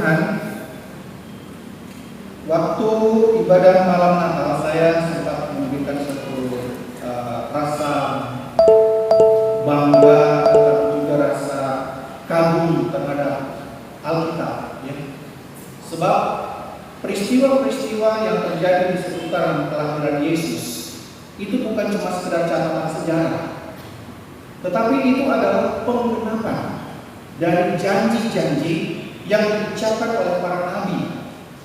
Tuhan, waktu ibadah malam Natal saya sempat memberikan satu rasa bangga tetapi juga rasa kagum terhadap Alkitab, ya. Sebab peristiwa-peristiwa yang terjadi di seputaran kelahiran Yesus itu bukan cuma sekedar catatan sejarah, tetapi itu adalah penggenapan dari janji-janji yang diucapkan oleh para nabi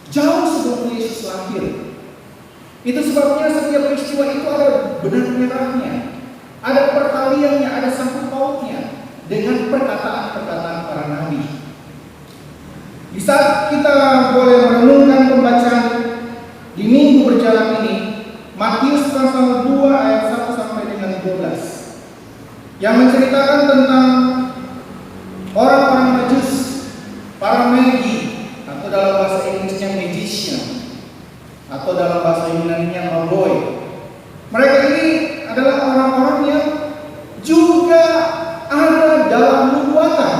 jauh sebelum Yesus lahir. Itu sebabnya setiap peristiwa itu ada benang merahnya, ada pertaliannya, ada sangkut pautnya dengan perkataan-perkataan para nabi. Di saat kita boleh merenungkan pembacaan di minggu berjalan ini, Matius pasal 2 ayat 1 sampai dengan 12, yang menceritakan tentang orang-orang Majus, para magi, atau dalam bahasa Inggrisnya magician, atau dalam bahasa Yunani-nya magoi. Mereka ini adalah orang-orang yang juga ada dalam nubuatan.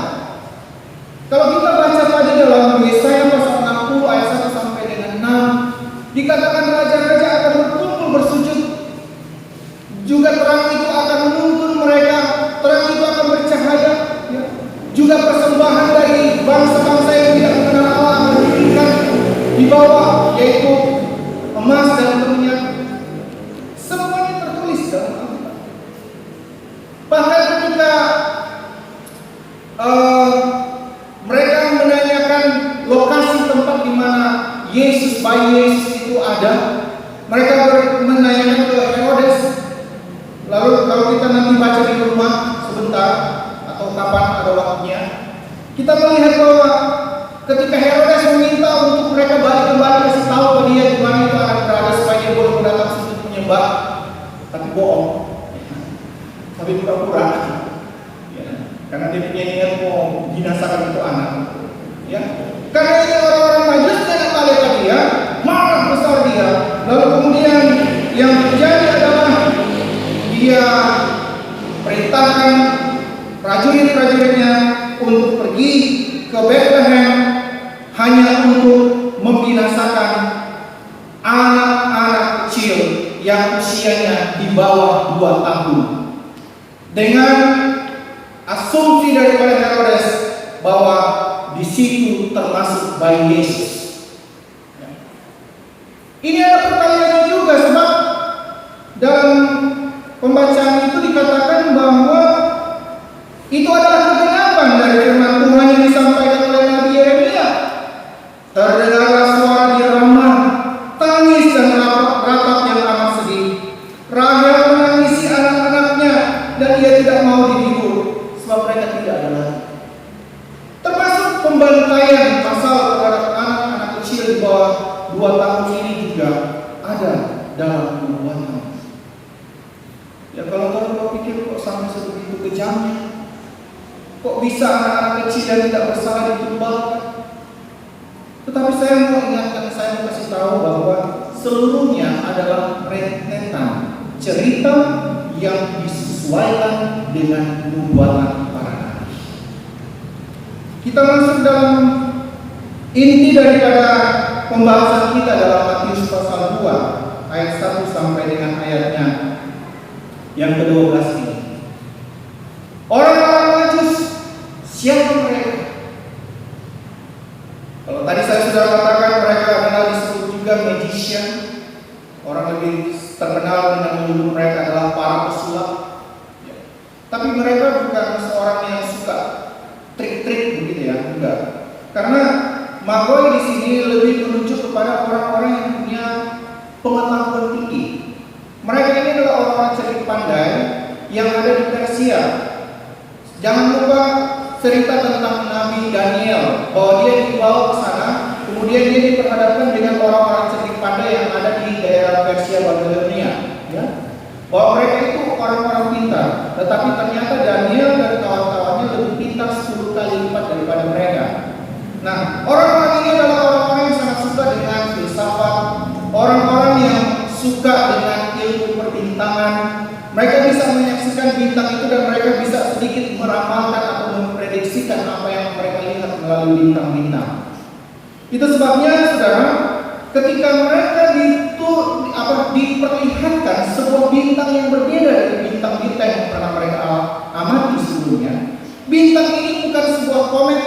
Kalau kita baca tadi dalam Yesaya pasal 60 ayat 1 sampai dengan 6, dikatakan raja-raja akan berkumpul bersujud, juga terang itu akan menuntun mereka, terang itu akan bercahaya, ya. Juga persembahan dari bangsa-bangsa yang tidak mengenal Allah akan diberikan di bawah, yaitu emas dan minyak. Semuanya tertulis dalam Alkitab. Bahkan ketika mereka menanyakan lokasi tempat di mana bayi Yesus itu ada, mereka menanyakan ke Herodes. Lalu kalau kita nanti baca di rumah sebentar atau kapan ada waktunya, kita melihat bahwa ketika Herodes meminta untuk mereka balik kembali kasih tahu ke dia di mana itu akan berada supaya dia boleh mendatang sujud menyembah, tapi bohong, tapi pura-pura, ya. Karena dia punya niat mau binasakan itu anak, ya. Karena ini orang-orang Majus yang melihat dia, marah besar dia. Lalu kemudian yang terjadi adalah dia perintahkan prajurit-prajuritnya untuk pergi ke Bethlehem hanya untuk membinasakan anak-anak kecil yang usianya di bawah 2 tahun, dengan asumsi daripada Herodes bahwa di situ termasuk bayi Yesus. Ini ada pertanyaan juga, sebab dalam pembacaan itu dikatakan bahwa itu adalah kegenapan dari firman Tuhan yang disampaikan oleh Nabi Yeremia. Terdengarlah suara di Ramah, tangis dan ratap yang amat sedih. Rahel menangisi anak-anaknya dan ia tidak mau dihibur, sebab mereka tidak ada lagi. Termasuk pembantaian pasal terhadap anak-anak kecil di bawah 2 tahun ini juga ada dalam nubuatan. Ya kalau kau pikir kok sampai sebegitu kejamnya, kok bisa anak-anak kecil yang tidak bersalah ditumbalkan? Tetapi saya mau ingatkan, saya mau kasih tahu bahwa seluruhnya adalah rentetan cerita yang disesuaikan dengan nubuatan para nabi. Kita masuk dalam inti daripada pembahasan kita dalam Matius pasal 2 ayat 1 sampai dengan ayatnya yang ke-12 ini. Orang-orang Majus, siapa mereka? Kalau tadi saya sudah katakan mereka adalah disebut juga magician. Orang lebih terkenal dengan menyebut mereka adalah para pesulap, ya. Tapi mereka bukan seorang yang suka trik-trik begitu, ya, enggak. Karena magoi di sini lebih menunjuk kepada orang-orang yang punya pengetahuan tinggi. Mereka ini adalah orang-orang cerdik pandai yang ada di Persia. Jangan lupa cerita tentang Nabi Daniel, bahwa dia dibawa ke sana, kemudian dia diperhadapkan dengan orang-orang cerdik pandai yang ada di daerah Persia Babilonia, ya. Bahwa mereka itu orang-orang pintar, tetapi ternyata Daniel dan kawan-kawannya lebih pintar 10 kali lipat daripada mereka. Nah, orang-orang ini adalah orang-orang yang sangat suka dengan filsafat, orang-orang yang suka dengan ilmu perbintangan. Mereka bisa menyaksikan bintang itu dan mereka bisa sedikit meramalkan atau memprediksikan apa yang mereka lihat melalui bintang-bintang. Itu sebabnya saudara, ketika mereka diperlihatkan sebuah bintang yang berbeda dari bintang-bintang yang pernah mereka amati sebelumnya. Bintang ini bukan sebuah komet,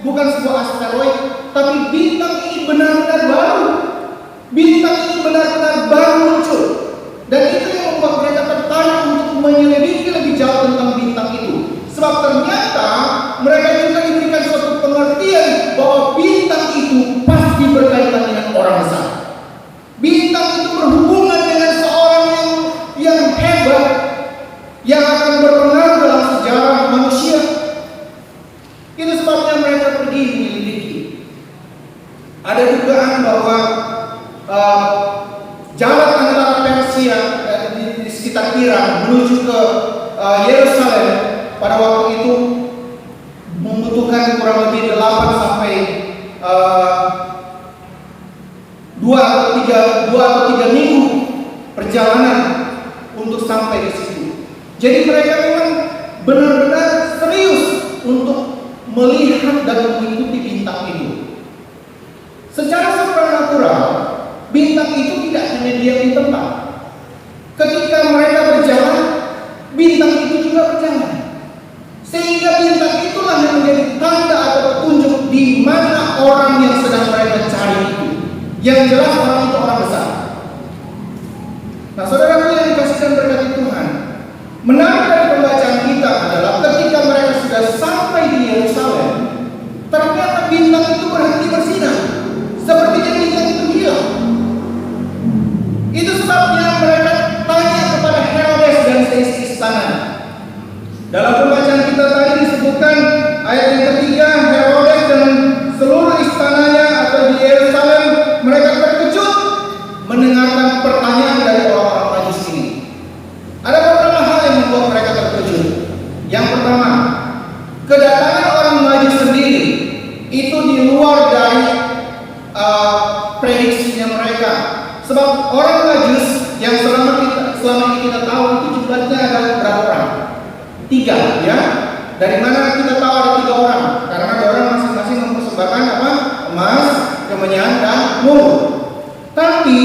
bukan sebuah asteroid, tapi bintang ini benar-benar baru. Bintang ini benar-benar baru muncul. Dan itu yang membuat mereka tertarik untuk menyelidiki lebih jauh tentang bintang itu. Sebab ternyata mereka juga diberikan suatu pengertian bahwa bintang itu pasti berkaitan dengan orang besar. Bintang itu berhubungan dengan seorang yang hebat, yang akan berpengaruh dalam sejarah manusia. Itu sebabnya mereka pergi menyelidiki. Ada dugaan bahwa jalan antara Persia di sekitar Iran menuju ke Yerusalem pada waktu itu membutuhkan kurang lebih 8 sampai 2 atau 3 minggu perjalanan untuk sampai di situ. Jadi mereka memang benar-benar serius untuk melihat dan mengikuti bintang itu. Secara supranatural, bintang itu tidak hanya diam di tempat. Ketika mereka berjalan, bintang itu juga berjalan. Sehingga bintang itulah yang menjadi tanda atau petunjuk di mana orang yang sedang mereka cari itu. Yang jelas orang itu orang besar. Nah, saudaraku yang dikasihkan berkat Tuhan, menarik dari pembacaan kita adalah ketika mereka sudah sampai di Yerusalem, ternyata bintang itu berhenti bersinar. Sepertinya bintang itu hilang. Itu sebabnya mereka tanya kepada Herodes dan seisi istana. Dalam pembacaan kita tadi disebutkan ayat yang ketiga, Herodes dan seluruh istananya atau di Yerusalem, mereka terkejut mendengarkan pertanyaan dari orang-orang Majus ini. Ada beberapa hal yang membuat mereka terkejut. Yang pertama, kedatangan orang Majus sendiri itu di luar dari prediksinya mereka. Sebab orang Majus yang selama ini kita tahu itu jumlahnya ada berapa orang? 3, ya. Dari mana kita tahu ada 3 orang? Karena ada orang masing-masing mempersembahkan apa? Emas, kemenyan, dan mur. Tapi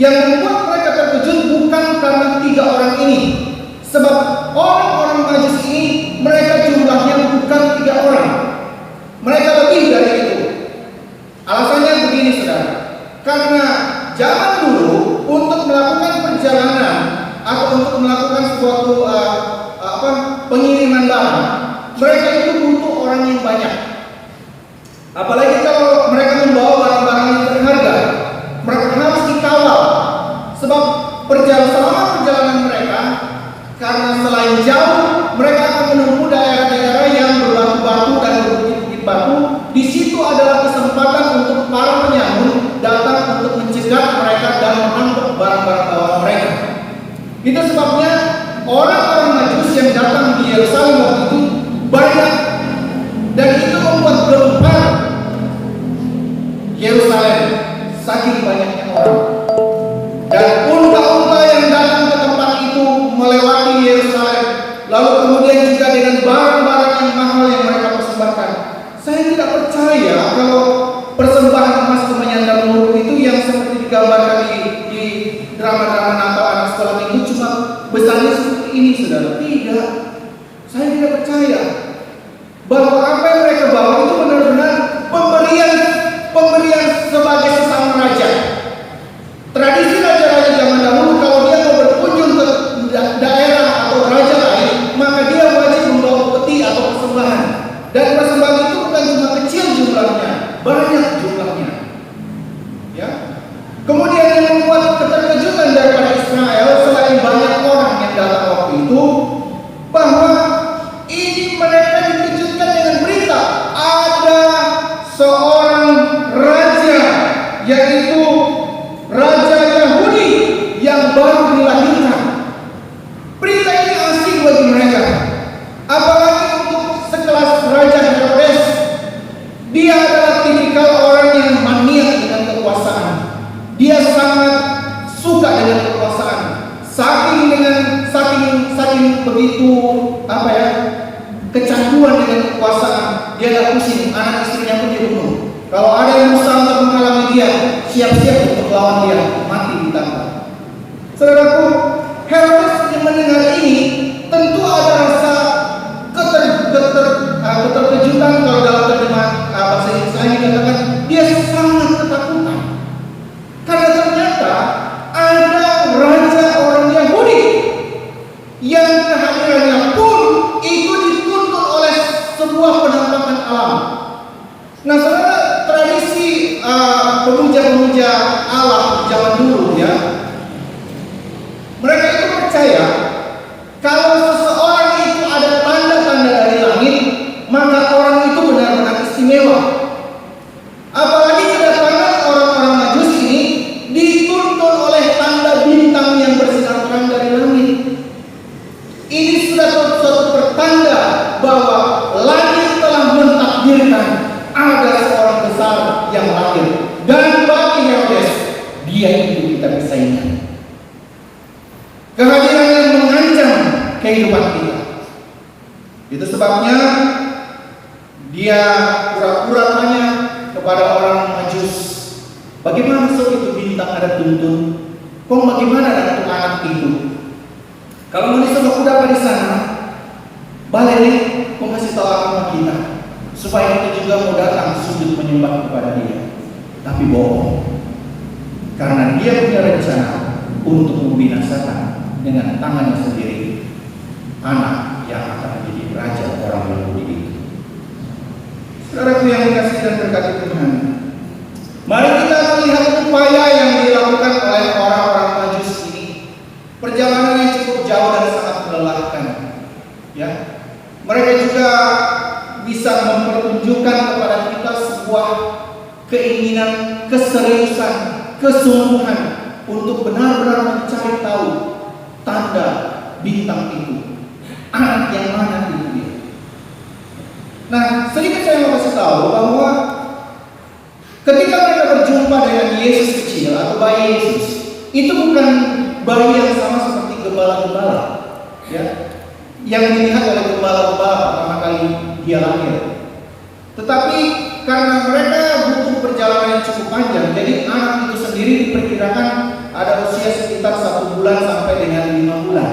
yang membuat mereka terkejut bukan karena 3 orang ini. Sebab orang-orang Majus ini mereka jumlahnya bukan 3 orang. Mereka lebih dari itu. Alasannya begini, saudara. Karena zaman dulu untuk melakukan perjalanan atau untuk melakukan suatu pengiriman barang, mereka itu butuh orang yang banyak. Apalagi kalau mereka membawa barang-barang yang berharga, mereka harus dikawal. Sebab selama perjalanan mereka, karena selain jauh, mereka akan menempuh daerah-daerah yang berbatu-batu dan berbukit-bukit batu. Di situ adalah kesempatan untuk para penyamun datang untuk mencegah mereka dan merampok barang-barang bawaan mereka. Itu sebabnya orang-orang Majus yang datang di Yerusalem waktu itu banyak, dan itu membuat gempar Yerusalem saking banyaknya orang. Dan unta-unta yang datang ke tempat itu melewati Yerusalem, lalu kemudian juga dengan barang-barang yang mahal yang mereka persembahkan. Saya tidak percaya kalau persembahan emas, kemenyan, dan mur itu yang seperti digambarkan di drama-drama Natal anak sekolah minggu cuma besarnya seperti ini, saudara. Tidak, saya tidak percaya bahwa apa yang mereka bawa itu benar-benar pemberian sebagai sesama raja. Tradisi raja-raja zaman dahulu, kalau dia mau berkunjung ke daerah atau raja lain, maka dia wajib membawa peti atau persembahan. Dan persembahan itu bukan cuma kecil jumlahnya, banyak jumlahnya. Ya. Kemudian yang membuat keterkejutan daripada Israel, selain banyak orang yang datang waktu itu, bahwa ini mereka dikejutkan dengan berita ada seorang raja, yaitu Raja Yahudi yang baru dilahirkan. Berita ini asing bagi mereka, apalagi untuk sekelas Raja Herodes. Dia adalah tipikal orang yang maniak dengan kekuasaan. Dia sangat suka dengan kekuasaan. Saking begitu kecanduan dengan kekuasaan, dia gak pusing, anak istrinya pun dia bunuh. Kalau ada yang dia, siap-siap untuk lawan dia, mati ditangkap. Saudaraku, Herodes yang mendengar ini tentu ada rasa keterkejutan. Kalau dalam terjemahan bahasa Inggris ini dikatakan dia sangat ketakutan karena ternyata ada raja orang Yahudi yang kehadirannya pun itu dituntut oleh sebuah penampakan alam. Nah, saudara, tradisi pemuja-pemuja Allah zaman dulu ya, mereka itu percaya kalau seseorang itu ada tanda-tanda dari langit, maka orang itu benar-benar istimewa. Apalagi kedatangan orang-orang Majus ini dituntun oleh tanda bintang yang bersinar terang dari langit. Ini sudah suatu pertanda bahwa langit telah mentakdirkan ada seorang besar yang lahir. Dan bagi Herodes, dia itu kita bisa ingat. Kehadirannya mengancam kehidupan kita. Itu sebabnya dia pura-pura tanya kepada orang Majus, bagaimana soal itu bintang ada tuntun? Kok bagaimana dengan anak itu? Kalau mau disebut kuda apa di sana? Balik nih, kau kasih tahu sama kita supaya kita juga mau datang sujud menyembah kepada dia. Tapi bohong, karena dia punya rencana untuk membinasakan dengan tangannya sendiri anak yang akan menjadi raja orang Yahudi itu. Saudaraku yang dikasihi dan berkati Tuhan, mari kita melihat upaya yang dilakukan oleh orang-orang Majus ini. Perjalanannya cukup jauh dan sangat melelahkan. Ya, mereka juga bisa mempertunjukkan kepada kita sebuah keinginan, keseriusan, kesungguhan untuk benar-benar mencari tahu tanda bintang itu, anak yang mana itu dia. Nah, sedikit saya mau kasih tahu bahwa ketika mereka berjumpa dengan Yesus kecil atau bayi Yesus, itu bukan bayi yang sama seperti gembala-gembala, ya, yang dilihat oleh gembala-gembala pertama kali dia lahir. Tetapi karena mereka butuh perjalanan yang cukup panjang, jadi anak itu sendiri diperkirakan ada usia sekitar 1 bulan sampai dengan 5 bulan.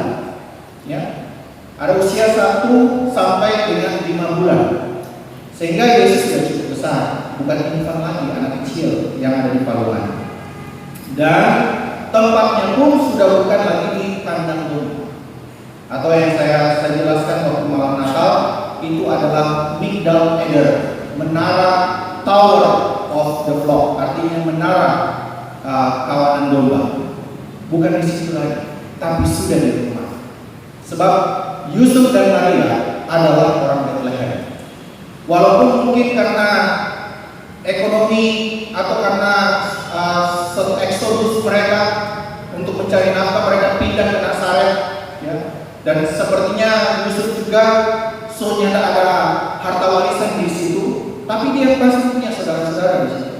Ya, ada usia 1 sampai dengan 5 bulan. Sehingga Yesus sudah cukup besar, bukan infant lagi, anak kecil yang ada di palungan. Dan tempatnya pun sudah bukan lagi di kandang domba. Atau yang saya jelaskan waktu malam Natal, itu adalah Migdal Eder, menara Tower of the Flock, artinya menara kawanan domba. Bukan di situ lagi, tapi sudah di rumah. Sebab Yusuf dan Maria adalah orang Bethlehem. Walaupun mungkin karena ekonomi atau karena satu eksodus mereka untuk mencari nafkah, mereka pindah ke Nazaret, ya. Dan sepertinya Yusuf juga soalnya ada harta warisan di situ, tapi dia pasti punya saudara-saudara di situ.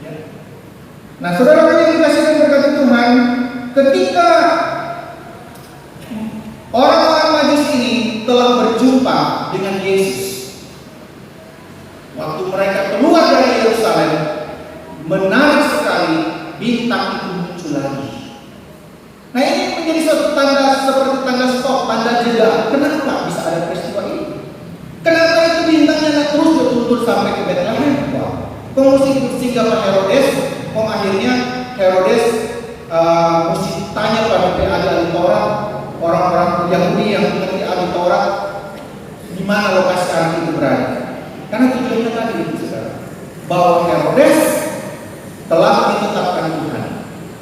Ya. Nah, saudara yang dikasihi dan berkati Tuhan, ketika orang-orang Majus ini telah berjumpa dengan Yesus, waktu mereka keluar dari Yerusalem, menarik sekali bintang itu muncul lagi. Nah, ini menjadi suatu tanda seperti tanda stop, tanda jeda. Kenapa bisa ada peristiwa ini? Kenapa itu bintangnya terus bertutur sampai ke Bethlehem? Kok mesti singgah ke Herodes? Kok akhirnya Herodes mesti tanya pada ahli Taurat, orang-orang Yahudi yang mengerti ahli Taurat, di mana lokasi anak itu berada? Karena tujuannya tadi itu, saudara, bahwa Herodes telah ditetapkan Tuhan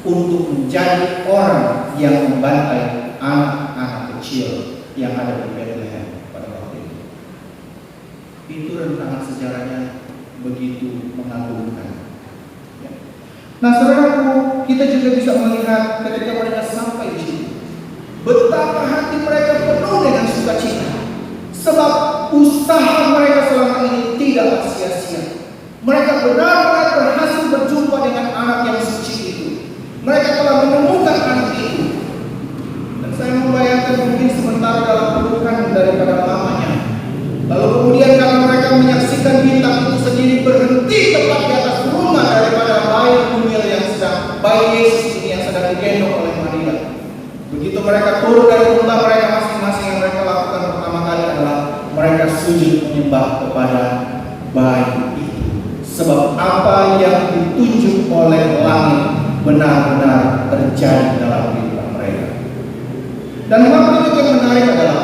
untuk menjadi orang yang membantai anak-anak kecil yang ada di Bethlehem pada waktu itu. Itu rentangan sejarahnya begitu mengagumkan. Ya. Nah, saudaraku, kita juga bisa melihat ketika mereka sampai di situ, betapa hati mereka penuh dengan sukacita, sebab usaha mereka selama ini tidak sia-sia. Mereka benar-benar berhasil berjumpa dengan anak yang suci itu. Mereka telah menemukan anak itu. Dan saya membayangkan mungkin sementara dalam pelukan daripada mamanya. Lalu kemudian karena mereka menyaksikan bintang itu sendiri berhenti tepat di atas rumah daripada bayi seluruh dari unta mereka masing-masing yang mereka lakukan pertama kali adalah mereka sujud menyembah kepada bayi itu. Sebab apa yang ditunjuk oleh langit benar-benar terjadi dalam kehidupan mereka. Dan hal berikut yang menarik adalah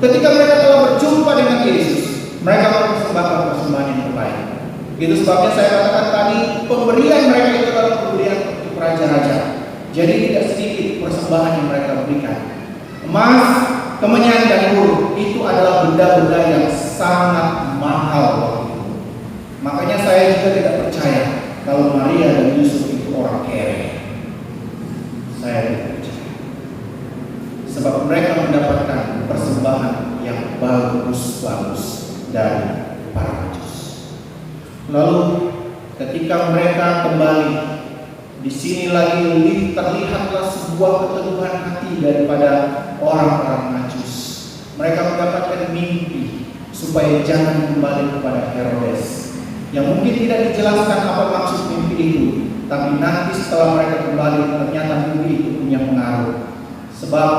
ketika mereka telah berjumpa dengan Yesus, mereka mempersembahkan persembahan yang terbaik. Itu sebabnya saya katakan tadi, pemberian mereka itu adalah pemberian untuk raja-raja. Jadi tidak sedikit persembahan yang mereka berikan. Emas, kemenyan, dan mur itu adalah benda-benda yang sangat mahal waktu itu. Makanya saya juga tidak percaya kalau Maria dan Yusuf itu orang kere. Saya tidak percaya. Sebab mereka mendapatkan persembahan yang bagus-bagus dari para Majus. Lalu ketika mereka kembali, di sini lagi terlihatlah sebuah keteguhan hati daripada orang-orang Majus. Mereka mendapatkan mimpi supaya jangan kembali kepada Herodes. Yang mungkin tidak dijelaskan apa maksud mimpi itu, tapi nanti setelah mereka kembali ternyata mimpi itu punya pengaruh. Sebab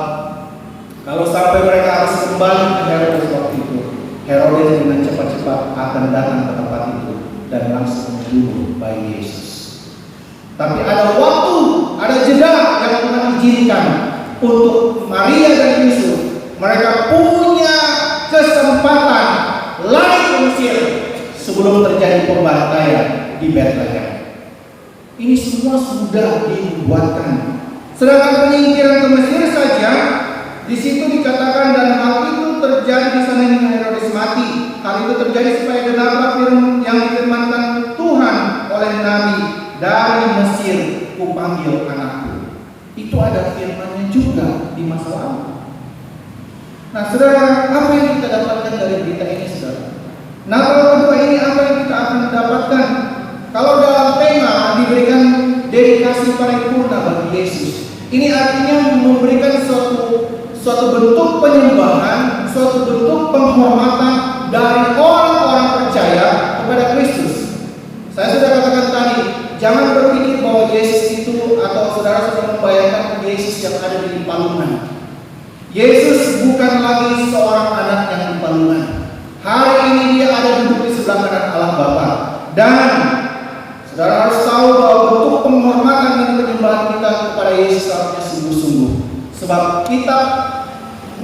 kalau sampai mereka harus kembali ke Herodes waktu itu, Herodes dengan cepat-cepat akan datang ke tempat itu dan langsung membunuh bayi Yesus. Tapi ada waktu, ada jeda yang Tuhan izinkan untuk Maria dan Yusuf. Mereka punya kesempatan lari ke Mesir sebelum terjadi pembantaian di Bethlehem. Ini semua sudah dibuatkan. Sedangkan penyingkiran ke Mesir saja, di situ dikatakan dan hal itu terjadi di sana hingga Herodes mati. Hal itu terjadi supaya genaplah firman yang difirmankan Tuhan oleh Nabi, dari Mesir kupanggil anakku. Itu ada firman-Nya juga di masa lalu. Nah, saudara, apa yang kita dapatkan dari berita ini, saudara? Nah, kalau kedua ini apa yang kita akan dapatkan? Kalau dalam tema diberikan dedikasi paripurna bagi Yesus, ini artinya memberikan suatu bentuk penyembahan, suatu bentuk penghormatan dari orang-orang percaya kepada Kristus. Saya sudah katakan tadi, jangan berpikir bahwa Yesus itu atau saudara sudah membayangkan Yesus yang ada di palungan. Yesus bukan lagi seorang anak yang di palungan. Hari ini dia ada duduk di sebelah kanan Allah Bapa. Dan saudara harus tahu bahwa bentuk penghormatan dan penyembahan kita kepada Yesus harusnya sungguh-sungguh. Sebab kitab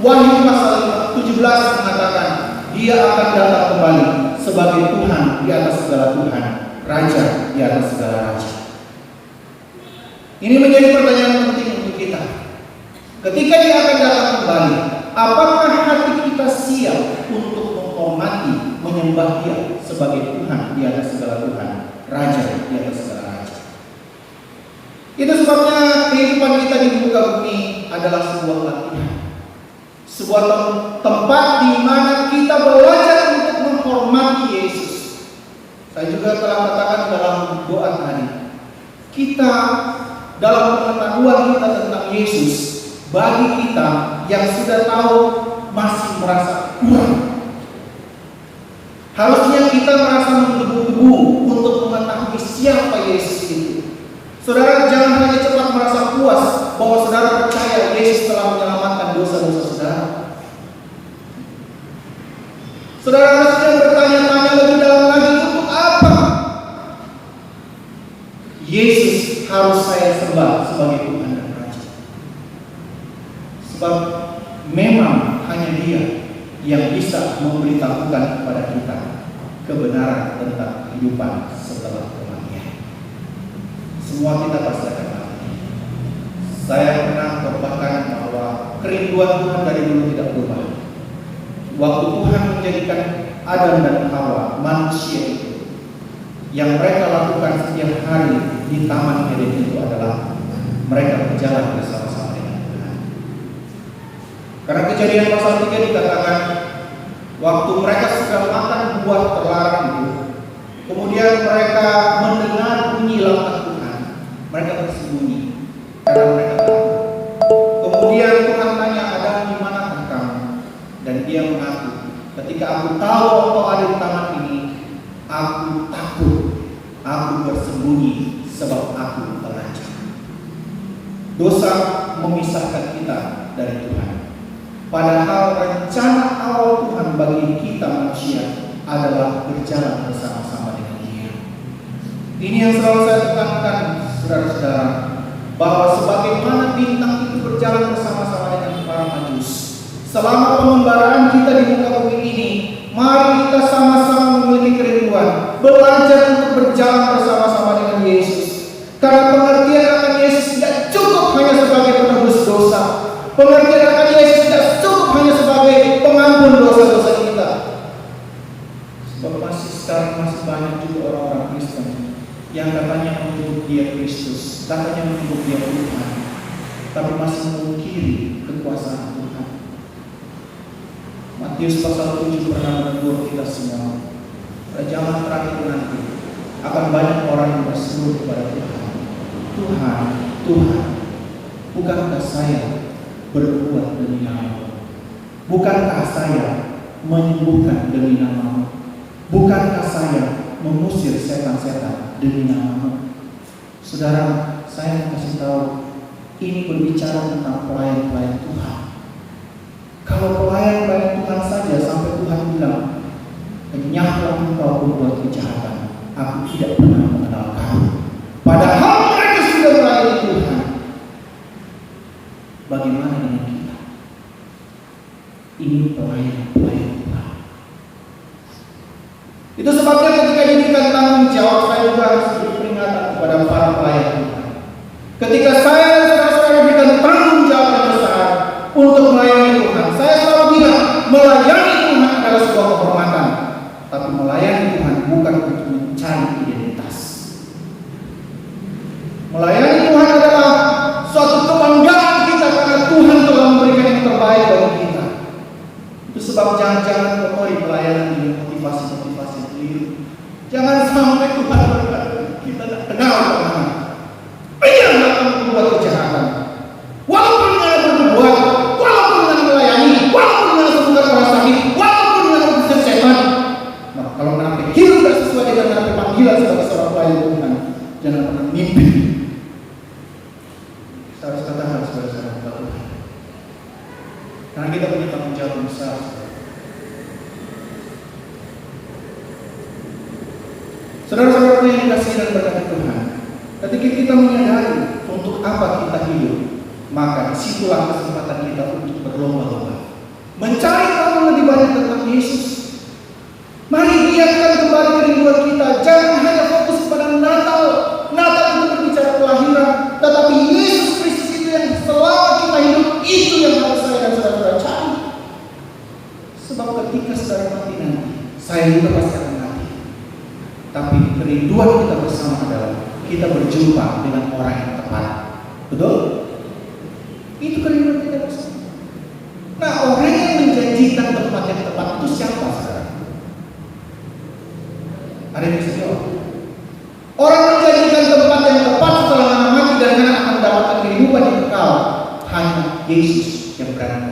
Wahyu pasal 17 mengatakan dia akan datang kembali sebagai Tuhan di atas segala Tuhan, Raja di atas segala Raja. Ini menjadi pertanyaan penting untuk kita. Ketika dia akan datang kembali, apakah hati kita siap untuk menghormati, menyembah dia sebagai Tuhan di atas segala Tuhan, Raja di atas segala Raja? Itu sebabnya kehidupan kita di muka bumi adalah sebuah latihan, sebuah tempat di mana kita belajar untuk menghormati Yesus. Saya juga telah katakan dalam doa tadi, kita dalam pengetahuan kita tentang Yesus, bagi kita yang sudah tahu masih merasa kurang. Harusnya kita merasa menggebu-gebu untuk mengetahui siapa Yesus itu. Saudara jangan hanya cepat merasa puas bahwa saudara percaya Yesus telah menyelamatkan dosa-dosa saudara. Saudara harusnya bertanya-tanya lebih dalam lagi, untuk apa Yesus harus saya sembah sebagai Tuhan dan Raja? Sebab memang hanya Dia yang bisa memberitahukan kepada kita kebenaran tentang kehidupan setelah kematian. Semua kita pasti akan mati. Saya pernah berkatakan bahwa kerinduan Tuhan dari dulu tidak berubah. Waktu Tuhan menjadikan Adam dan Hawa, manusia itu, yang mereka lakukan setiap hari di Taman Eden itu adalah mereka berjalan bersama-sama dengan Tuhan. Karena Kejadian pasal 3 dikatakan waktu mereka sedang makan buah terlarang itu, kemudian mereka mendengar bunyi langkah Tuhan, mereka bersembunyi karena mereka takut. Kemudian Tuhan tanya, Adam, di manakah kamu? Dan dia mengaku, ketika aku tahu engkau ada di taman ini, aku takut, aku bersembunyi sebab aku terancam. Dosa memisahkan kita dari Tuhan. Padahal rencana awal Tuhan bagi kita manusia adalah berjalan bersama-sama dengan Dia. Ini yang selalu saya tekankan, saudara-saudara, bahwa sebagaimana bintang itu berjalan bersama-sama dengan para majus, selama pengembaraan kita di muka bumi ini, mari kita sama-sama memiliki kerinduan belajar untuk berjalan bersama-sama dengan Yesus. Karena pengertian akan Yesus tidak cukup hanya sebagai penebus dosa. Pengertian akan Yesus tidak cukup hanya sebagai pengampun dosa-dosa kita. Sebab sekarang masih banyak juga orang-orang Kristen yang katanya menyebut Dia Kristus, katanya menyebut Dia Tuhan, tapi masih mengkiri kekuasaan Tuhan. Matius pasal 7 pernah menegur kita semua. Pada zaman terakhir nanti akan banyak orang yang berseru kepada Tuhan. Tuhan, Tuhan, bukankah saya berbuat demi nama-Mu? Bukankah saya menyembuhkan demi nama-Mu? Bukankah saya mengusir setan-setan demi nama-Mu? Saudara, saya mau kasih tahu, ini berbicara tentang pelayan-pelayan Tuhan. Kalau pelayan-pelayan Tuhan saja sampai Tuhan bilang, "Enyahlah engkau berbuat kejahatan, aku tidak pernah mengenal kamu." Padahal mereka sudah melayani Tuhan. Bagaimana dengan kita? Ini pelayan-pelayan Tuhan. Itu sebabnya ketika diberikan tanggung jawab, saya juga harus beri peringatan kepada para pelayan Tuhan. Ketika saya dan saudara-saudara diberikan tanggung jawab yang besar untuk melayani Tuhan, saya selalu bilang, melayani Tuhan adalah sebuah kehormatan, tapi melayani Tuhan bukan untuk mencari identitas. Melayani Tuhan adalah suatu kebanggaan kita karena Tuhan telah memberikan yang terbaik bagi kita. Itu sebab jangan kotori pelayanan dengan motivasi-motivasi keliru. Jangan sampai Tuhan berkata, kita tidak kenal Tuhan. Biar datang membuat kejahatan. Walaupun dengan berbuat, walaupun dengan melayani, walaupun dengan sembuhkan orang sakit, walaupun dengan mengusir setan. Nah, kalau nanti hidup tidak sesuai dengan nanti panggilan sebagai seorang pelayan Tuhan, jangan pernah mimpi. Saya harus katakan sebagai seorang hamba Tuhan. Karena kita punya tanggung jawab besar. Saudara-saudara yang dikasihi dan berkati Tuhan, ketika kita menyadari untuk apa kita hidup, maka disitulah kesempatan kita untuk berlomba-lomba mencari tahu lebih banyak tentang Yesus. Mari biarkan kembali kerinduan kita. Jangan hanya fokus pada Natal. Natal itu berbicara kelahiran, tetapi Yesus Kristus itu yang selama kita hidup, itu yang harus saya dan saudara cari. Sebab ketika saudara mati nanti, saya juga pasti akan mati. Tapi kerinduan kita bersama adalah kita berjumpa dengan orang yang tepat. Betul? Itu kerinduan kita bersama. Nah, orang yang menjanjikan tempat yang tepat itu siapa sekarang? Ada yang bisa jawab? Orang menjanjikan tempat yang tepat setelah anak mati dan anak akan mendapatkan kehidupan yang kekal, hanya Yesus yang berani